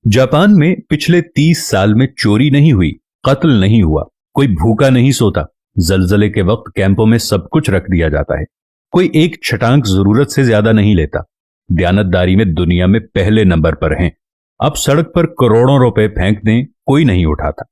Japan में पिछले 30 साल में चोरी नहीं हुई, कत्ल नहीं हुआ, कोई भूखा नहीं सोता। जलजले के वक्त कैंपों में सब कुछ रख दिया जाता है। कोई एक छटांक जरूरत से ज्यादा नहीं लेता। दयानतदारी में दुनिया में पहले नंबर पर हैं। अब सड़क पर करोड़ों रुपए फेंक दें, कोई नहीं उठाता।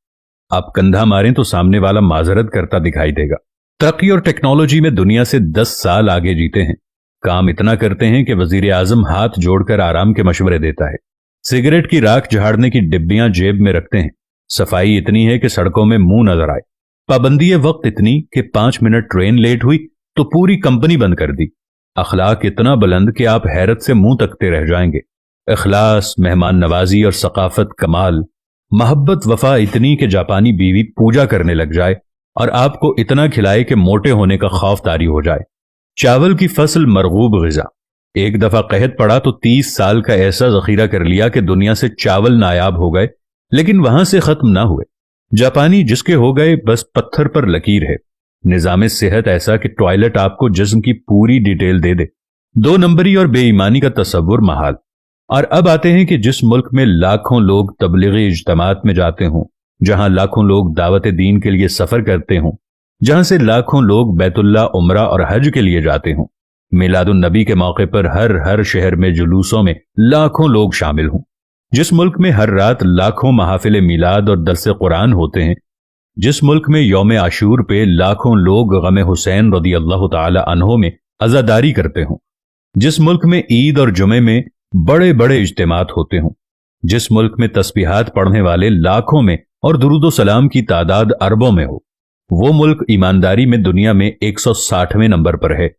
आप कंधा मारें तो सामने वाला माजरत करता दिखाई देगा। तरक्की और टेक्नोलॉजी में दुनिया से 10 साल आगे जीते हैं। काम इतना करते हैं कि वजीर आजम हाथ जोड़कर आराम के मशवरे देता है। सिगरेट की राख झाड़ने की डिब्बियां जेब में रखते हैं। सफाई इतनी है कि सड़कों में मुंह नजर आए। पाबंदी वक्त इतनी कि 5 मिनट ट्रेन लेट हुई तो पूरी कंपनी बंद कर दी। अखलाक इतना बुलंद कि आप हैरत से मुंह तकते रह जाएंगे। इखलास, मेहमान नवाजी और सकाफत कमाल। मोहब्बत वफा इतनी कि जापानी बीवी पूजा करने लग जाए और आपको इतना खिलाए कि मोटे होने का खौफ तारी हो जाए। चावल की फसल मरगूब ग़िज़ा। एक दफा कहत पड़ा तो 30 साल का ऐसा जखीरा कर लिया कि दुनिया से चावल नायाब हो गए, लेकिन वहां से खत्म ना हुए। जापानी जिसके हो गए बस पत्थर पर लकीर है। निजाम सेहत ऐसा कि टॉयलेट आपको जिस्म की पूरी डिटेल दे दे। 2 नंबरी और बेईमानी का तस्वुर महाल। और अब आते हैं कि जिस मुल्क में लाखों लोग तबलीगी इज्तिमात में जाते हों, जहां लाखों लोग दावत दीन के लिए सफर करते हों, जहां से लाखों लोग बैतुल्ला, उम्रा और हज के लिए जाते हों, मिलादुन नबी के मौके पर हर शहर में जुलूसों में लाखों लोग शामिल हों, जिस मुल्क में हर रात लाखों महफिल मिलाद और दरस कुरान होते हैं, जिस मुल्क में यौम आशूर पे लाखों लोग गम हुसैन रदियल्लाहु ताला अन्हो में अज़ादारी करते हों, जिस मुल्क में ईद और जुमे में बड़े बड़े इज्तिमात होते हों, जिस मुल्क में तस्बीहात पढ़ने वाले लाखों में और दुरूद सलाम की तादाद अरबों में हो, वो मुल्क ईमानदारी में दुनिया में 160वें नंबर पर है।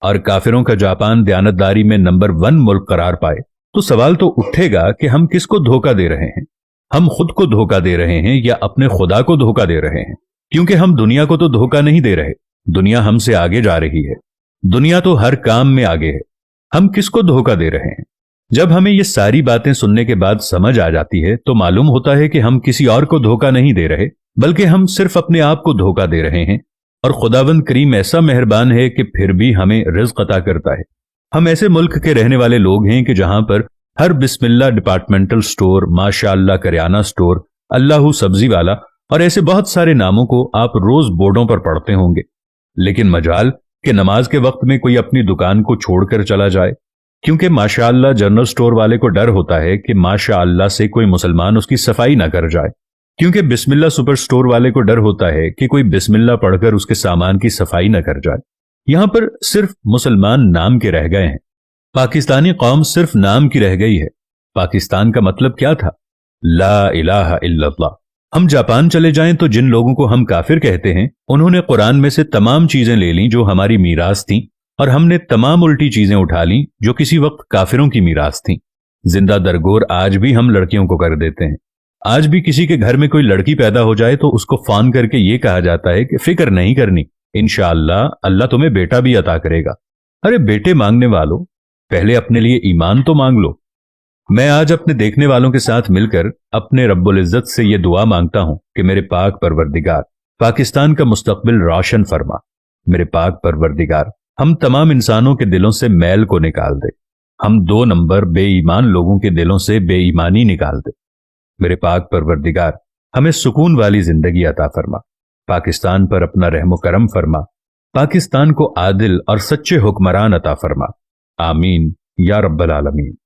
और काफिरों का जापान दयानतदारी में नंबर 1 मुल्क करार पाए तो सवाल तो उठेगा कि हम किसको धोखा दे रहे हैं। हम खुद को धोखा दे रहे हैं या अपने खुदा को धोखा दे रहे हैं? क्योंकि हम दुनिया को तो धोखा नहीं दे रहे, दुनिया हमसे आगे जा रही है। दुनिया तो हर काम में आगे है। हम किसको धोखा दे रहे हैं? जब हमें ये सारी बातें सुनने के बाद समझ आ जाती है तो मालूम होता है कि हम किसी और को धोखा नहीं दे रहे, बल्कि हम सिर्फ अपने आप को धोखा दे रहे हैं। और खुदावंद करीम ऐसा मेहरबान है कि फिर भी हमें रिज़्क़ अता करता है। हम ऐसे मुल्क के रहने वाले लोग हैं कि जहां पर हर बिस्मिल्लाह डिपार्टमेंटल स्टोर, माशाअल्लाह करियाना स्टोर, अल्लाहू सब्जी वाला और ऐसे बहुत सारे नामों को आप रोज बोर्डों पर पढ़ते होंगे। लेकिन मजाल कि नमाज के वक्त में कोई अपनी दुकान को छोड़कर चला जाए, क्योंकि माशाअल्लाह जनरल स्टोर वाले को डर होता है कि माशाअल्लाह से कोई मुसलमान उसकी सफाई ना कर जाए, क्योंकि बिस्मिल्लाह सुपर स्टोर वाले को डर होता है कि कोई बिस्मिल्लाह पढ़कर उसके सामान की सफाई न कर जाए। यहां पर सिर्फ मुसलमान नाम के रह गए हैं। पाकिस्तानी कौम सिर्फ नाम की रह गई है। पाकिस्तान का मतलब क्या था? ला इलाहा इल्लल्लाह। हम जापान चले जाएं तो जिन लोगों को हम काफिर कहते हैं, उन्होंने कुरान में से तमाम चीजें ले ली जो हमारी मीरास थीं, और हमने तमाम उल्टी चीजें उठा ली जो किसी वक्त काफिरों की मीरास थीं। जिंदा दरगोर आज भी हम लड़कियों को कर देते हैं। आज भी किसी के घर में कोई लड़की पैदा हो जाए तो उसको फोन करके ये कहा जाता है कि फिक्र नहीं करनी, इंशाअल्लाह अल्लाह तुम्हें बेटा भी अता करेगा। अरे बेटे मांगने वालों, पहले अपने लिए ईमान तो मांग लो। मैं आज अपने देखने वालों के साथ मिलकर अपने रब्बुल इज्जत से यह दुआ मांगता हूं कि मेरे पाक परवरदिगार पाकिस्तान का मुस्तकबिल रोशन फरमा। मेरे पाक परवरदिगार हम तमाम इंसानों के दिलों से मैल को निकाल दे। हम 2 नंबर बेईमान लोगों के दिलों से बेईमानी निकाल दे। मेरे पाक परवरदिगार हमें सुकून वाली जिंदगी अता फरमा। पाकिस्तान पर अपना रहम करम फरमा। पाकिस्तान को आदिल और सच्चे हुक्मरान अता फरमा। आमीन या रब्बल आलमीन।